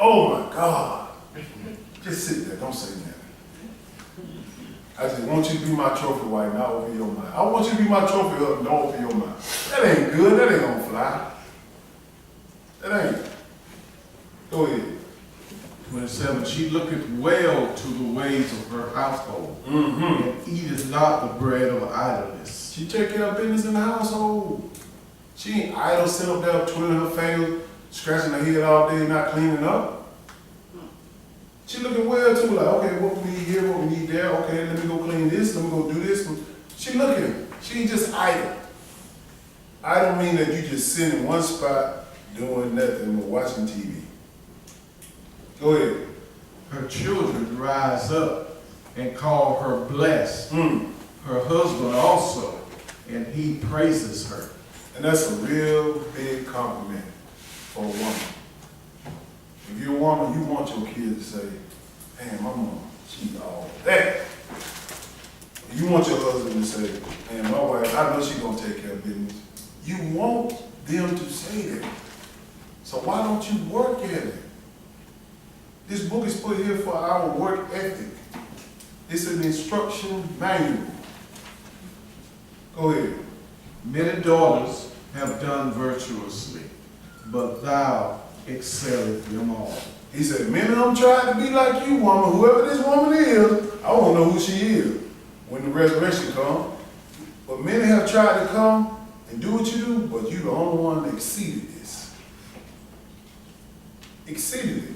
Oh my God. Just sit there, don't say nothing. I just want you to be my trophy wife, not open your mouth. I want you to be my trophy husband, don't open your mouth. That ain't good, that ain't gonna fly. That ain't. Go ahead. 27, she looketh well to the ways of her household, and eateth not the bread of idleness. She take care of business in the household. She ain't idle, sitting up there twiddling her fingers, scratching her head all day, not cleaning up. She looking well too, like, okay, what we need here, what we need there, okay, let me go clean this, let me go do this. She looking, she ain't just idle. I don't mean that you just sit in one spot doing nothing but watching TV. Go ahead. Her children rise up and call her blessed, her husband also, and he praises her. And that's a real big compliment for a woman. If you're a woman, you want your kids to say, man, my mama, she all that. You want your husband to say, man, my wife, I know she's going to take care of business. You want them to say that. So why don't you work at it? This book is put here for our work ethic. It's an instruction manual. Go ahead. Many daughters have done virtuously, but thou excelleth them all. He said, many of them tried to be like you, woman. Whoever this woman is, I want to know who she is when the resurrection comes. But many have tried to come and do what you do, but you the only one that exceeded this. Exceeded it.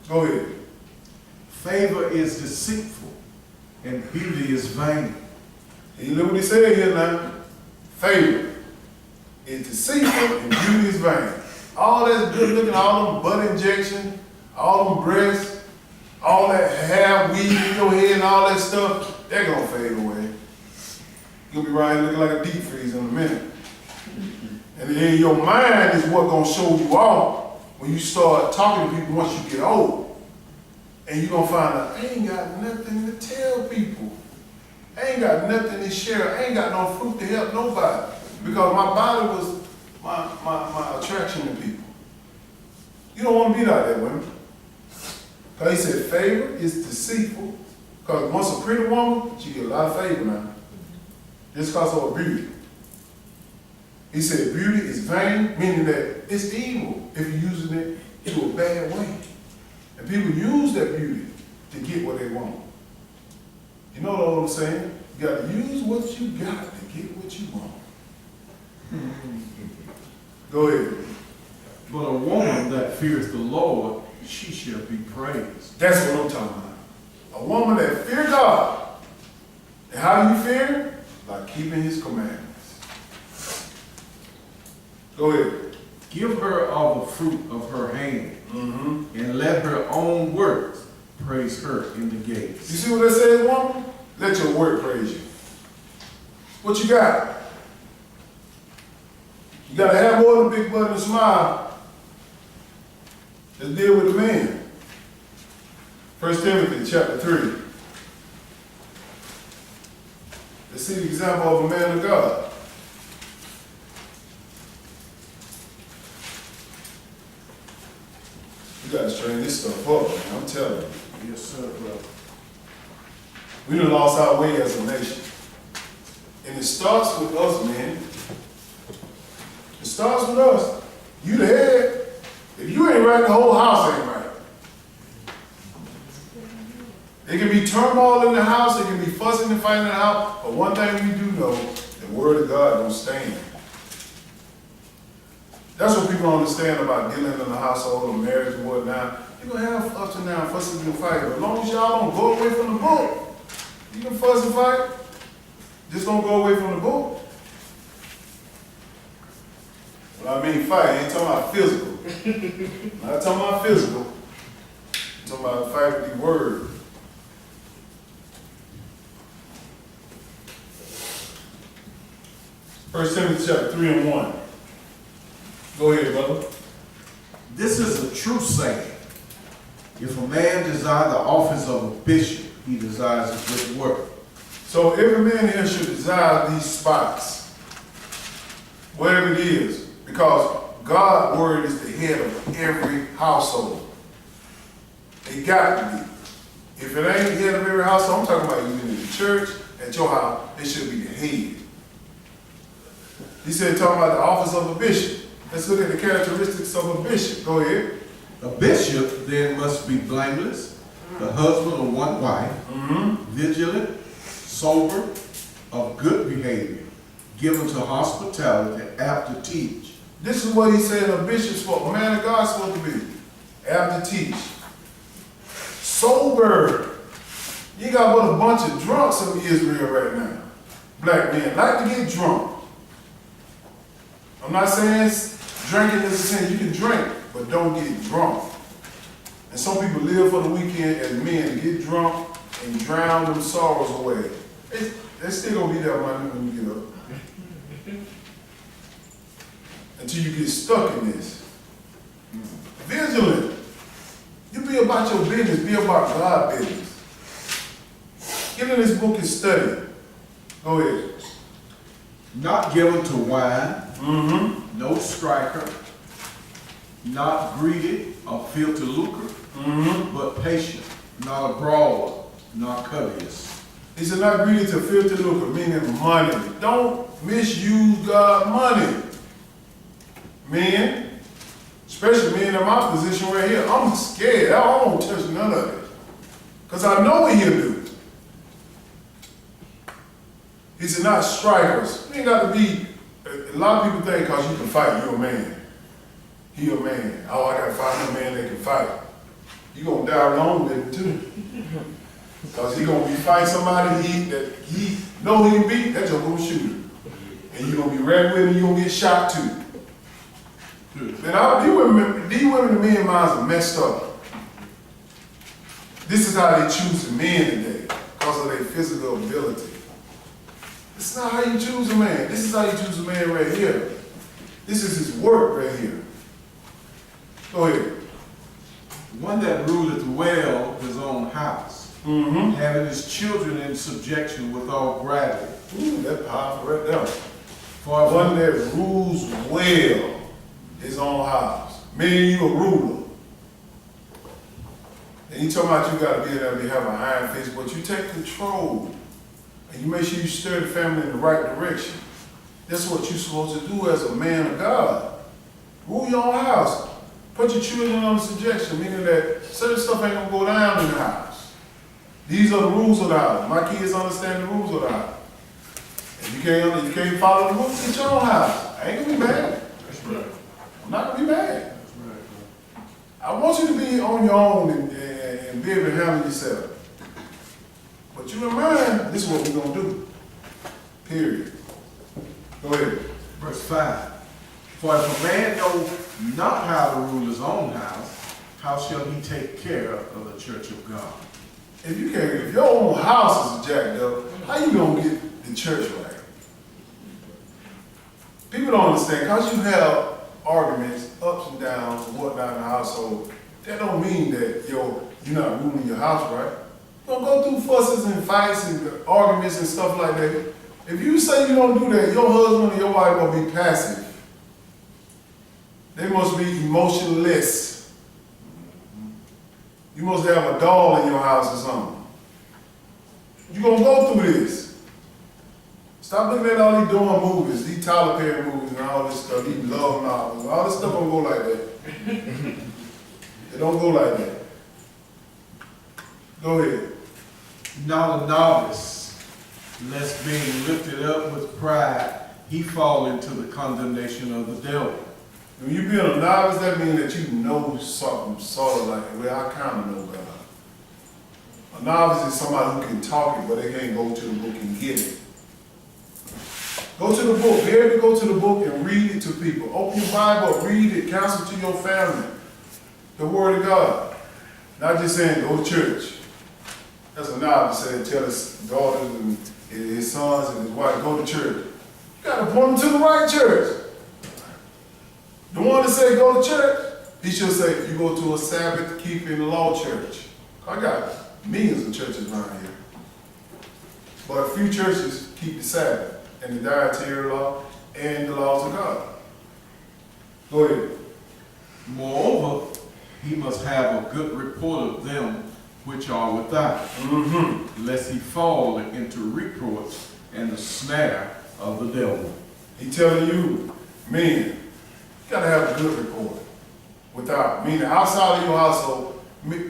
Go ahead. Favor is deceitful, and beauty is vain. You know what he said here now? Favor is deceitful and beauty is vain. All that's good looking, all them butt injection, all them breasts, all that hair weave in your head and all that stuff, they're gonna fade away. You'll be right here looking like a deep freeze in a minute. And then your mind is what gonna show you off when you start talking to people once you get old. And you're gonna find out, I ain't got nothing to tell people. I ain't got nothing to share. I ain't got no fruit to help nobody. Because my body was my attraction to people. You don't want to be like that, women. Because he said favor is deceitful. Because once a pretty woman, she get a lot of favor now. Just because of her beauty. He said beauty is vain, meaning that it's evil if you're using it in a bad way. And people use that beauty to get what they want. You know what I'm saying? You got to use what you got to get what you want. Go ahead. But a woman that fears the Lord, she shall be praised. That's what I'm talking about. A woman that fears God. And how do you fear him? By keeping his commandments. Go ahead. Give her of the fruit of her hand, and let her own works praise her in the gates. You see what that says, woman? Let your work praise you. What you got? You got to have more than a big butt and a smile. Let's deal with the man. 1 Timothy chapter 3. Let's see the example of a man of God. You got to straighten this stuff up, man. I'm telling you. Yes, sir, brother. We done lost our way as a nation. And it starts with us, man. It starts with us. You the head. If you ain't right, the whole house ain't right. It can be turmoil in the house, it can be fussing and fighting in the house, but one thing we do know, the word of God don't stand. That's what people don't understand about dealing in the household or marriage and whatnot. You're going to have ups and downs, fussing and fighting, but as long as y'all don't go away from the book, you can fuss and fight, just don't go away from the book. When I mean fight, I ain't talking about physical. I'm not talking about physical. I'm talking about fight with the word. First Timothy chapter 3 and 1. Go ahead, brother. This is a true saying. If a man desire the office of a bishop, he desires a good work. So every man here should desire these spots, whatever it is, because God's word is the head of every household. It got to be. If it ain't head of every household, I'm talking about you in the church, at your house, it should be the head. He said, talking about the office of a bishop. Let's look at the characteristics of a bishop. Go ahead. A bishop then must be blameless, the husband of one wife, vigilant, sober, of good behavior, given to hospitality, apt to teach. This is what he said a bishop's for, a man of God is supposed to be. Apt to teach. Sober. You got what a bunch of drunks in Israel right now. Black men like to get drunk. I'm not saying drinking is a sin. You can drink, but don't get drunk. And some people live for the weekend as men, get drunk and drown them sorrows away. They're still gonna be there when you get up. Until you get stuck in this. Vigilant. You be about your business, be about God's business. Get in this book and study. Go ahead. Not given to wine, no striker, not greedy of filthy lucre, but patient, not a brawler, not covetous. He said not greedy to filthy lucre, meaning money. Don't misuse God's money. Men, especially men in my position right here, I'm scared. I don't want to touch none of it. Because I know what he'll do. He said not strikers. You ain't got to be, a lot of people think because you can fight, you're a man. He a man. Oh, I got to find a man that can fight. You're going to die alone with him too. Because he going to be fighting somebody that he know he can beat, that's just going to shoot him. And you're going to be right with him, you're going to get shot too. And these women and men minds are messed up. This is how they choose the men today, because of their physical ability. It's not how you choose a man. This is how you choose a man right here. This is his work right here. Go ahead. One that ruleth well his own house, having his children in subjection with all gravity. Ooh, that's powerful right there. For One that rules well his own house. Meaning you a ruler. And you talking about you got to be there to have an iron fist, but you take control. And you make sure you steer the family in the right direction. That's what you're supposed to do as a man of God. Rule your own house. Put your children under subjection, meaning that certain stuff ain't gonna go down in the house. These are the rules of the house. My kids understand the rules of the house. If you can't follow the rules, get your own house. I ain't gonna be mad. That's right. I'm not gonna be mad. That's right. I want you to be on your own and be able to handle yourself. But you in mind, this is what we're gonna do. Period. Go ahead. Verse 5. For if a man know not how to rule his own house, how shall he take care of the church of God? If your own house is jacked up, how you gonna get the church right? People don't understand, because you have arguments, ups and downs, and whatnot in the household, that don't mean that you're not ruling your house right. You're gonna go through fusses and fights and arguments and stuff like that. If you say you don't do that, your husband and your wife gonna be passive. They must be emotionless. You must have a doll in your house or something. You're gonna go through this. Stop looking at all these doing movies, these Tyler Perry movies and all this stuff, these love novels. All this stuff don't go like that. It don't go like that. Go ahead. Not a novice, lest being lifted up with pride, he fall into the condemnation of the devil. When you being a novice, that means that you know something sort of like, well, I kind of know better. A novice is somebody who can talk it, but they can't go to the book and get it. Go to the book. Be able to go to the book and read it to people. Open your Bible, read it, counsel to your family. The Word of God. Not just saying, go to church. That's a novice saying, tell his daughters and his sons and his wife, go to church. You got to point them to the right church. The one that say go to church, he should say, you go to a Sabbath-keeping law church. I got millions of churches around here. But a few churches keep the Sabbath and the dietary law and the laws of God. Go ahead. Moreover, he must have a good report of them which are without, lest he fall into reproach and the snare of the devil. He telling you, men, you gotta have a good report. Without, meaning outside of your household,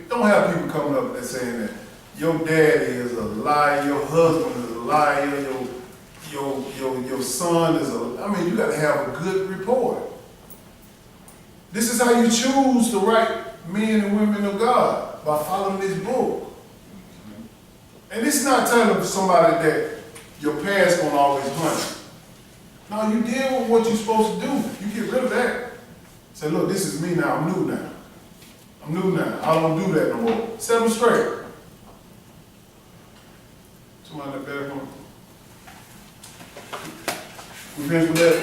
don't have people coming up and saying that your daddy is a liar, your husband is a liar, your son is a, I mean, you gotta have a good report. This is how you choose the right men and women of God, by following this book. And it's not telling somebody that your past gonna always hunt you. No, you deal with what you're supposed to do. You get rid of that. Say, look, this is me now, I'm new now. I'm new now, I don't do that no more. Set them straight. Somebody in the back room. We finished with that?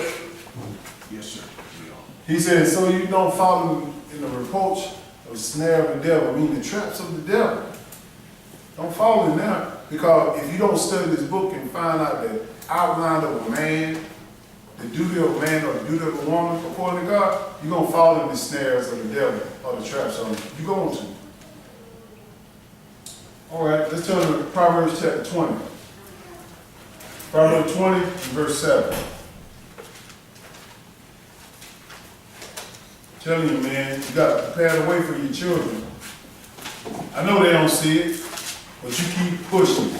Yes, sir. He said, so you don't follow in the reproach or the snare of the devil, meaning the traps of the devil. Don't follow in there, because if you don't study this book and find out the outline of a man, the duty of a man or the duty of a woman, according to God, you're going to fall in the snares of the devil or the traps of him. You're going to. All right, let's turn to Proverbs chapter 20. Proverbs 20, verse 7. Telling you, man, you got to prepare the way for your children. I know they don't see it, but you keep pushing.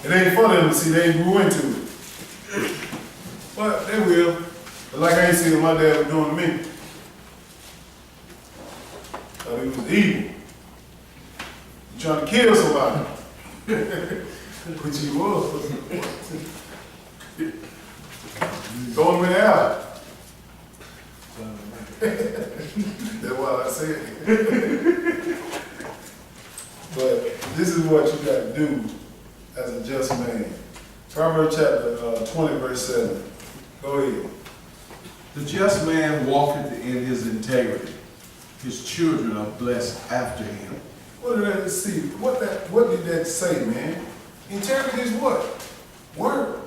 It ain't for them to see, they ain't grew into it. But they will. But like I ain't seen what my dad was doing to me. Thought he was evil. He trying to kill somebody. Which he was. Throwing him in the alley. That's why I said it. But this is what you got to do as a just man. Proverbs chapter 20, verse 7. Go ahead. The just man walketh in his integrity. His children are blessed after him. What did that see? What did that say, man? Integrity is what? Word.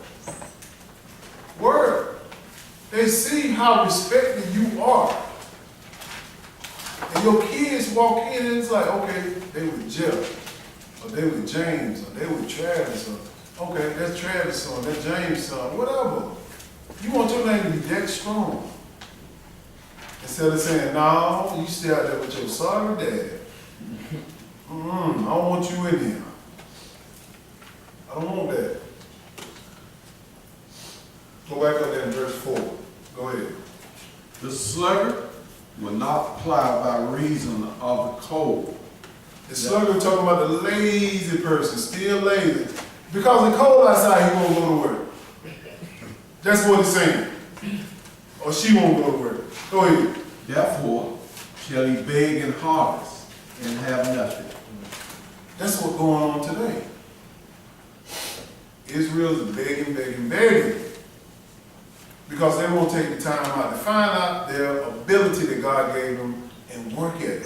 Word. They see how respected you are. And your kids walk in and it's like, okay, they with Jeff, or they with James, or they with Travis, or okay, that's Travis' son, that's James' son, whatever. You want your name to be that strong. Instead of saying, no, you stay out there with your sorry dad. I don't want you in here. I don't want that. Go back up there in verse 4. Go ahead. The sluggard will not plow by reason of the cold. The sluggard talking about the lazy person, still lazy. Because it's cold outside, he won't go to work. That's what he's saying. Or she won't go to work. Go ahead. Therefore shall he beg in harvest and have nothing. That's what's going on today. Israel's begging, begging, begging. Because they won't take the time out to find out their ability that God gave them and work at it.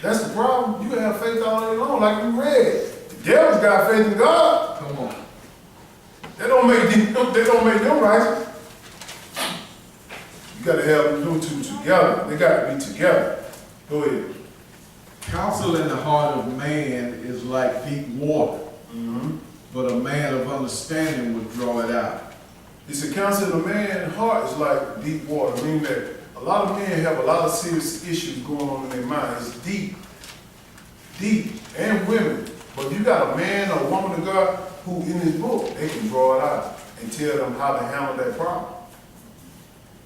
That's the problem. You can have faith all day long, like we read. The devil's got faith in God. Come on. They don't make them righteous. You got to have them two together. They got to be together. Go ahead. Counsel in the heart of man is like deep water, but a man of understanding will draw it out. It's a counsel of a man's heart is like deep water, meaning that a lot of men have a lot of serious issues going on in their mind. It's deep, and women. But you got a man or a woman of God who in this book, they can draw it out and tell them how to handle that problem.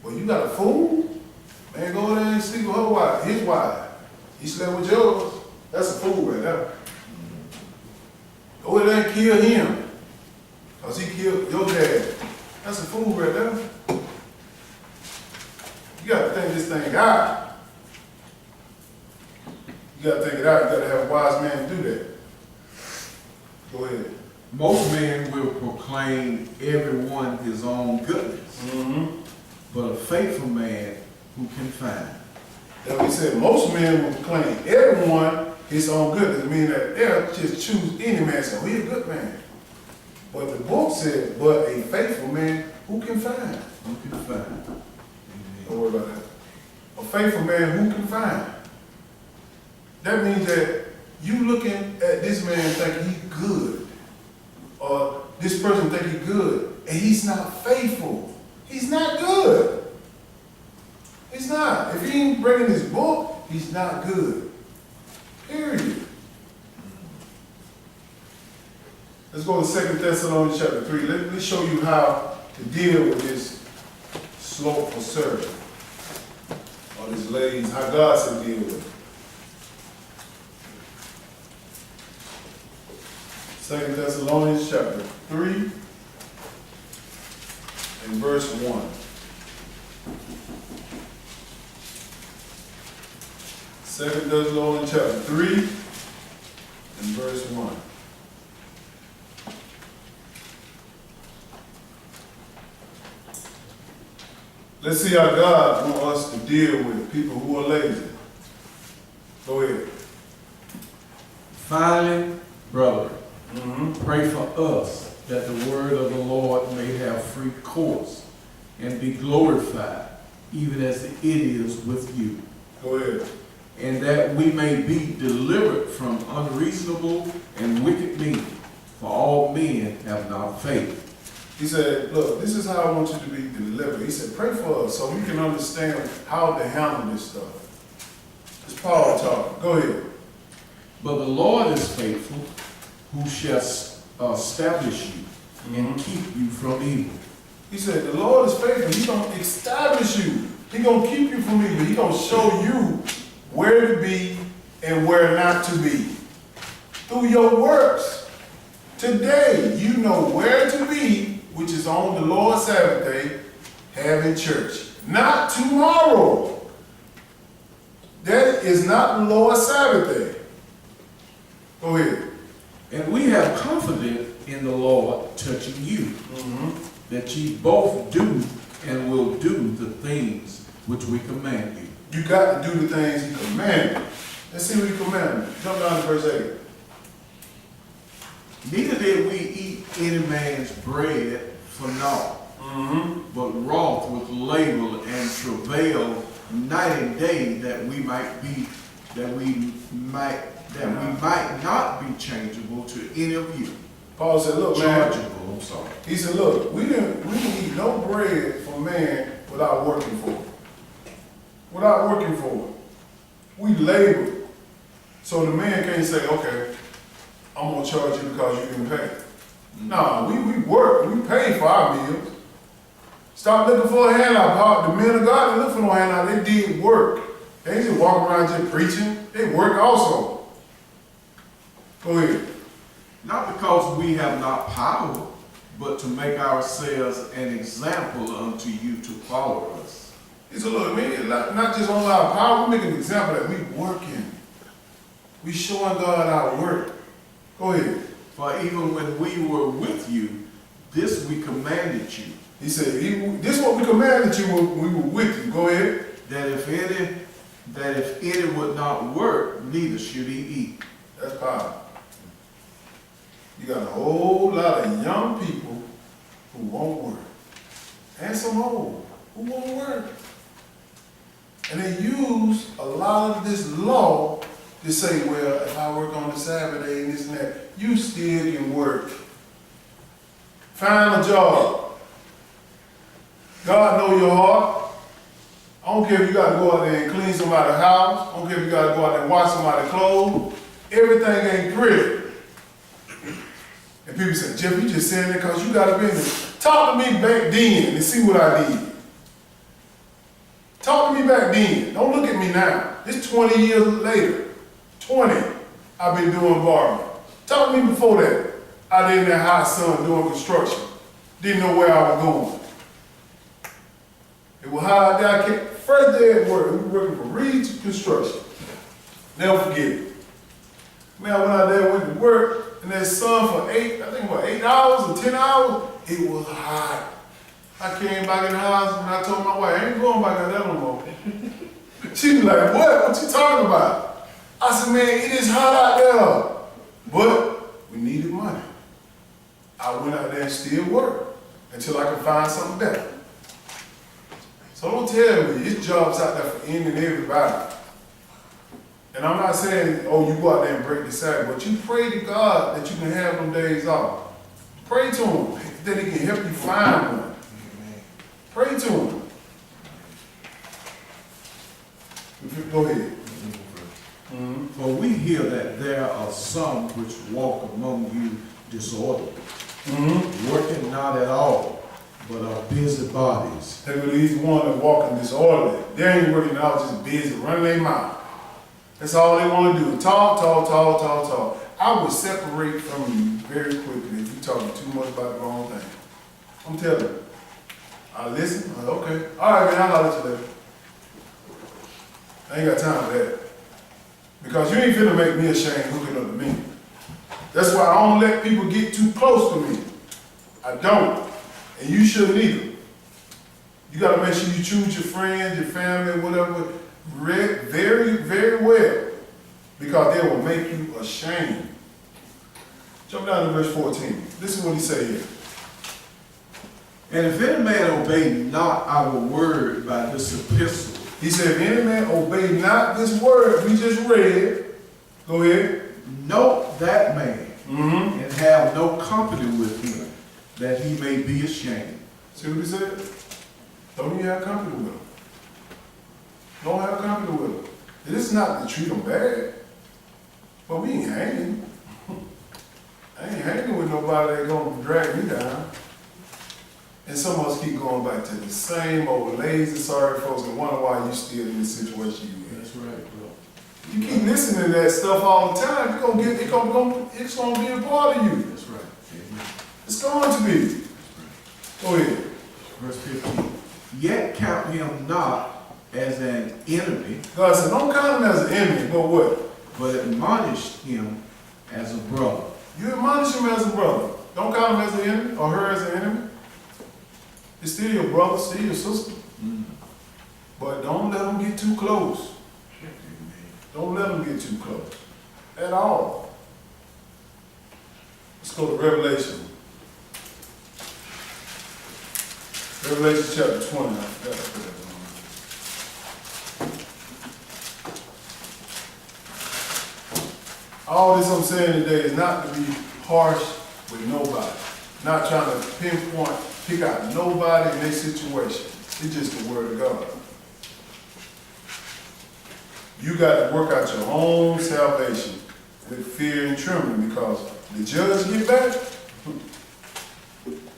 But you got a fool, man, go there and sleep with her wife, his wife. He slept with yours. That's a fool right there. Go there and kill him, because he killed your dad. That's a fool right there. You got to think this thing out. You got to think it out. You got to have a wise man do that. Go ahead. Most men will proclaim everyone his own goodness, but a faithful man who can find. That we said most men will proclaim everyone his own goodness, meaning that they'll just choose any man and say, oh, he's a good man. But the book said, but a faithful man who can find. Who can find? Don't worry about that. A faithful man who can find. That means that you looking at this man thinking he's good, or this person think he's good, and he's not faithful. He's not good. He's not. If he ain't bringing his book, he's not good. Period. Let's go to 2 Thessalonians chapter 3. Let me show you how to deal with this slothful servant, or this lazy, how God said deal with it. 2 Thessalonians chapter 3 and verse 1. 2 Thessalonians chapter 3 and verse 1. Let's see how God wants us to deal with people who are lazy. Go ahead. Finally, brother, pray for us that the word of the Lord may have free course and be glorified, even as it is with you. Go ahead. And that we may be delivered from unreasonable and wicked men, for all men have not faith. He said, look, this is how I want you to be delivered. He said, pray for us so we can understand how to handle this stuff. It's Paul talking. Go ahead. But the Lord is faithful, who shall establish you and keep you from evil. He said, the Lord is faithful. He's going to establish you. He's going to keep you from evil. He's going to show you where to be and where not to be. Through your works. Today, you know where to be, which is on the Lord's Sabbath day, having church. Not tomorrow. That is not the Lord's Sabbath day. Go ahead. And we have confidence in the Lord touching you, that ye both do and will do the things which we command you. You got to do the things he commanded. Let's see what he commanded. Jump down to verse 8. Neither did we eat any man's bread for naught, but wrought with labor and travail night and day, that we might not be changeable to any of you. Paul said, look, man. Chargeable, I'm sorry. He said, look, we didn't eat no bread from man without working for it. Without working for it. We labored. So the man can't say, okay, I'm going to charge you because you didn't pay. No, we work. We pay for our meals. Stop looking for a handout. The men of God didn't look for no handout. They did work. They didn't just walk around just preaching. They work also. Go ahead. Not because we have not power, but to make ourselves an example unto you to follow us. He said, look, man, not just on our power, we make an example that we working. We showing God our work. Go ahead. For even when we were with you, this we commanded you. He said, this is what we commanded you when we were with you. Go ahead. That if any would not work, neither should he eat. That's power. You got a whole lot of young people who won't work. And some old who won't work. And they use a lot of this law to say, well, if I work on the Sabbath day and this and that, you still can work. Find a job. God knows your heart. I don't care if you got to go out there and clean somebody's house. I don't care if you got to go out there and wash somebody's clothes. Everything ain't pretty. And people say, Jeff, you just saying that because you got to be in there. Talk to me back then and see what I did. Talk to me back then. Don't look at me now. It's 20 years later. 20 I've been doing barbering. Talk to me before that. I did in that hot sun doing construction. Didn't know where I was going. It was hot out there. First day at work, we were working for Reed's Construction. Never forget it. Man, I went out there, went to work, and that sun for 8 hours or 10 hours, it was hot. I came back in the house and I told my wife, I ain't going back out there no more. She was like, what? What you talking about? I said, man, it is hot out there. But we needed money. I went out there and still worked until I could find something better. So don't tell me, his job's out there for any and everybody. And I'm not saying, oh, you go out there and break the Sabbath, but you pray to God that you can have them days off. Pray to him that he can help you find one. Pray to him. Go ahead. Mm-hmm. For we hear that there are some which walk among you disorderly, working not at all, but are busy bodies. They believe he's one that walking disorderly. They ain't working out, just busy, running their mouth. That's all they want to do. Talk, talk, talk, talk, talk. I would separate from you very quickly if you're talking too much about the wrong thing. I'm telling you. I listen, I'm like, okay. All right, man, I'll let you later. I ain't got time for that. Because you ain't finna make me ashamed hooking up to me. That's why I don't let people get too close to me. I don't. And you shouldn't either. You gotta make sure you choose your friends, your family, whatever, very, very well. Because they will make you ashamed. Jump down to verse 14. Listen what he say here. And if any man obey not our word by this epistle, He said, if any man obey not this word we just read, go ahead. note that man, and have no company with him, that he may be ashamed. See what he said? Don't even have company with him. Don't have company with him. This is not to treat him bad, but we ain't hanging. I ain't hanging with nobody that's gonna drag me down. And some of us keep going back to the same old lazy, sorry folks and wonder why you still in the situation you in. That's right, bro. You keep listening to that stuff all the time, it's gonna be a part of you. That's right. Amen. It's going to be. Go ahead. Verse 15. Yet count him not as an enemy, God said, don't count him as an enemy, but what? but admonish him as a brother. You admonish him as a brother. Don't count him as an enemy or her as an enemy. It's still your brother, still your sister. But don't let them get too close. Don't let them get too close. At all. Let's go to Revelation. Revelation chapter 20. I forgot to put that on. All this I'm saying today is not to be harsh with nobody. Not trying to pick out nobody in their situation. It's just the word of God. You got to work out your own salvation with fear and trembling, because the judge get back,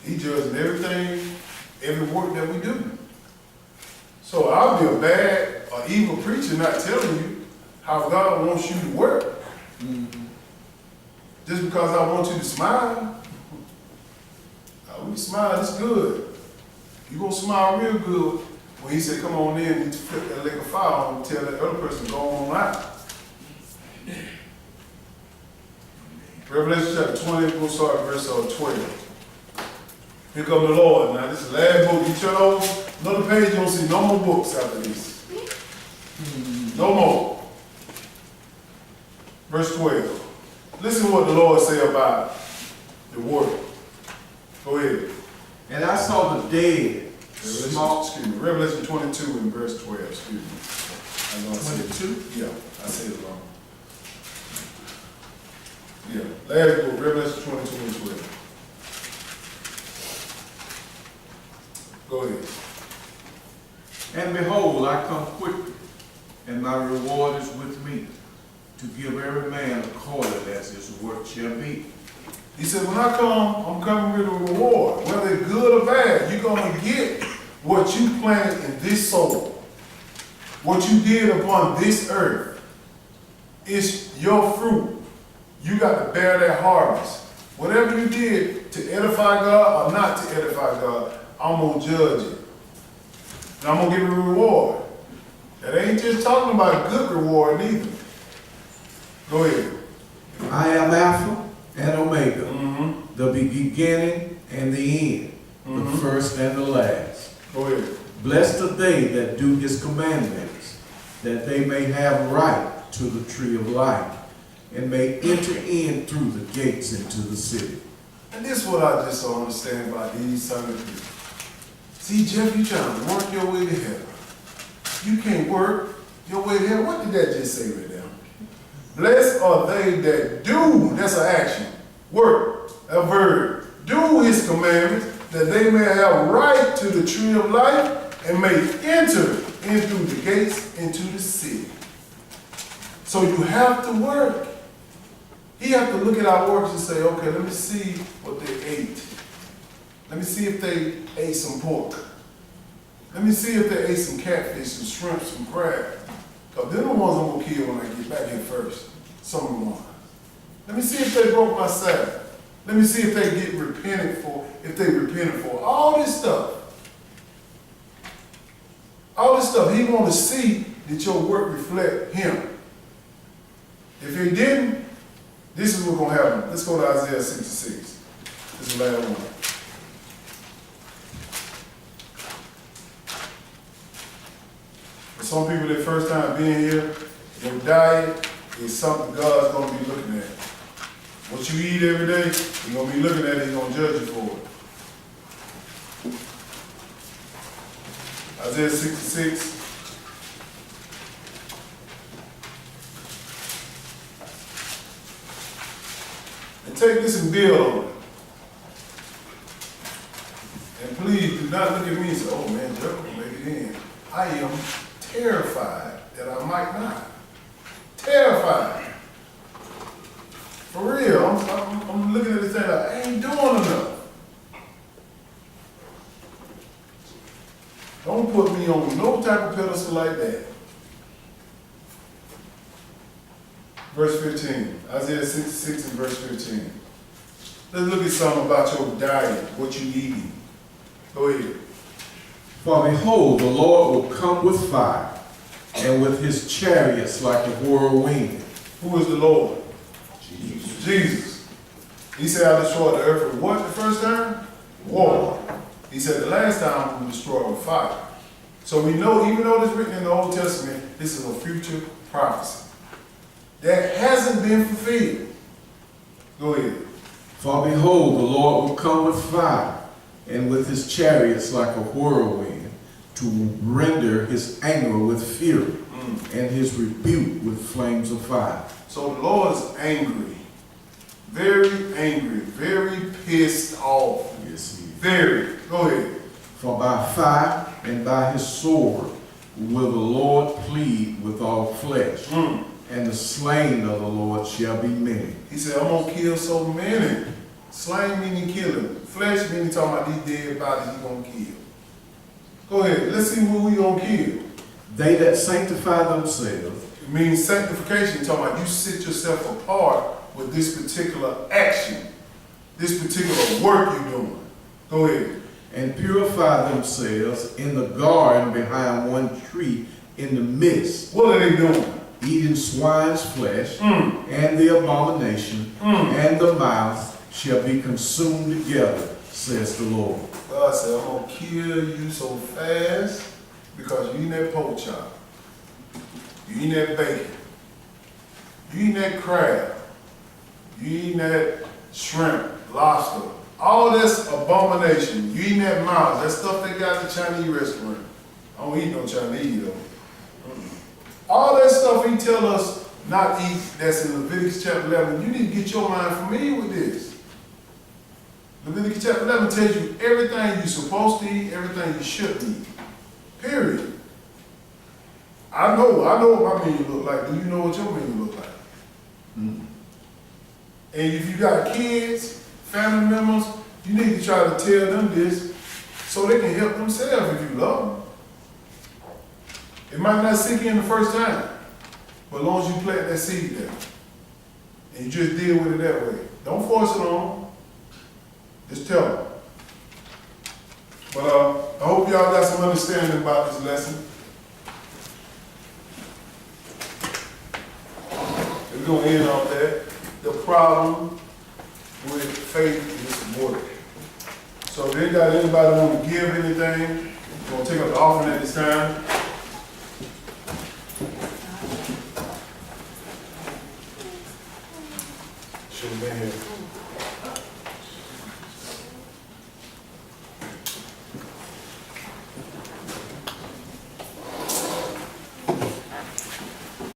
he judging everything, every work that we do. So I'll be a bad or evil preacher not telling you how God wants you to work. Just because I want you to smile. When you smile, it's good. You're going to smile real good when he said, come on in, and flip that lake of fire on and tell that other person to go on out. Revelation chapter 20, we'll start at verse 12. Here come the Lord. Now, this is the last book. You turn over another page, you don't see no more books after this. No more. Verse 12. Listen to what the Lord say about the word. Go ahead. And I saw the dead, Revelation 22 and verse 12, excuse me. I was gonna say 22? Yeah, I said it wrong. Yeah, last book, Revelation 22 and 12. Go ahead. and behold, I come quickly, and my reward is with me, to give every man according as his work shall be. He said, when I come, I'm coming with a reward. Whether it's good or bad, you're going to get what you planted in this soul. What you did upon this earth. It's your fruit. You got to bear that harvest. Whatever you did to edify God or not to edify God, I'm going to judge it. And I'm going to give you a reward. That ain't just talking about a good reward either. Go ahead. I am Alpha and Omega, the beginning and the end, the first and the last. Go ahead. Blessed are they that do his commandments, that they may have right to the tree of life, and may enter in through the gates into the city. And this is what I just don't understand about these Sunday people. See, Jeff, you trying to work your way to heaven. You can't work your way to heaven. What did that just say right there? Blessed are they that do, that's an action, work, a verb, do his commandments, that they may have right to the tree of life and may enter in through the gates into the city. So you have to work. He have to look at our works and say, okay, let me see what they ate. Let me see if they ate some pork. Let me see if they ate some catfish, some shrimp, some crab. Because they're the ones I'm going to kill when I get back here first. Some of the ones. Let me see if they broke my Sabbath. Let me see if they get repented for, if they repented for. All this stuff. All this stuff. He want to see that your work reflect him. If he didn't, this is what's going to happen. Let's go to Isaiah 66. This is the last one. For some people, their first time being here, your diet is something God's going to be looking at. What you eat every day, He's going to be looking at it, He's going to judge you for it. Isaiah 66. And take this and build on it. And please do not look at me and say, oh man, Jeff will make it in. I am terrified that I might not. Terrified. For real, I'm looking at this thing like, I ain't doing enough. Don't put me on no type of pedestal like that. Verse 15, Isaiah 66 and verse 15. Let's look at something about your diet, what you eating. Go ahead. For behold, the Lord will come with fire, and with his chariots like a whirlwind. Who is the Lord? Jesus. Jesus. He said, I destroyed the earth with what the first time? Water. He said the last time we destroyed with fire. So we know, even though it's written in the Old Testament, this is a future prophecy that hasn't been fulfilled. Go ahead. For behold, the Lord will come with fire, and with his chariots like a whirlwind, to render his anger with fury, and his rebuke with flames of fire. So the Lord is angry, very pissed off. Yes, he is. Very. Go ahead. For by fire and by his sword will the Lord plead with all flesh, and the slain of the Lord shall be many. He said, I'm going to kill so many. Slain meaning killing. Flesh meaning talking about these dead bodies he's going to kill. Go ahead. Let's see who he going to kill. They that sanctify themselves. It means sanctification. Talking about you set yourself apart with this particular action. This particular work you're doing. Go ahead. And purify themselves in the garden behind one tree in the midst. What are they doing? Eating swine's flesh, and the abomination, and the mouth shall be consumed together, says the Lord. God said, I'm going to kill you so fast because you eating that pork chop. You eating that bacon. You eating that crab. You eating that shrimp, lobster. All this abomination. You eating that mouse. That stuff they got at the Chinese restaurant. I don't eat no Chinese though. All that stuff he tell us not eat, that's in Leviticus chapter 11. You need to get your mind familiar with this. Leviticus chapter 11 tells you everything you're supposed to eat, everything you shouldn't eat. Period. I know what my menu look like. Do you know what your menu look like? And if you got kids, family members, you need to try to tell them this so they can help themselves if you love them. It might not sink in the first time, but as long as you plant that seed there, and you just deal with it that way. Don't force it on them. Just tell them. But I hope y'all got some understanding about this lesson. We're going to end on that. The problem with faith is work. So if they got anybody want to give anything, we're going to take up the offering at this time. Should have been here.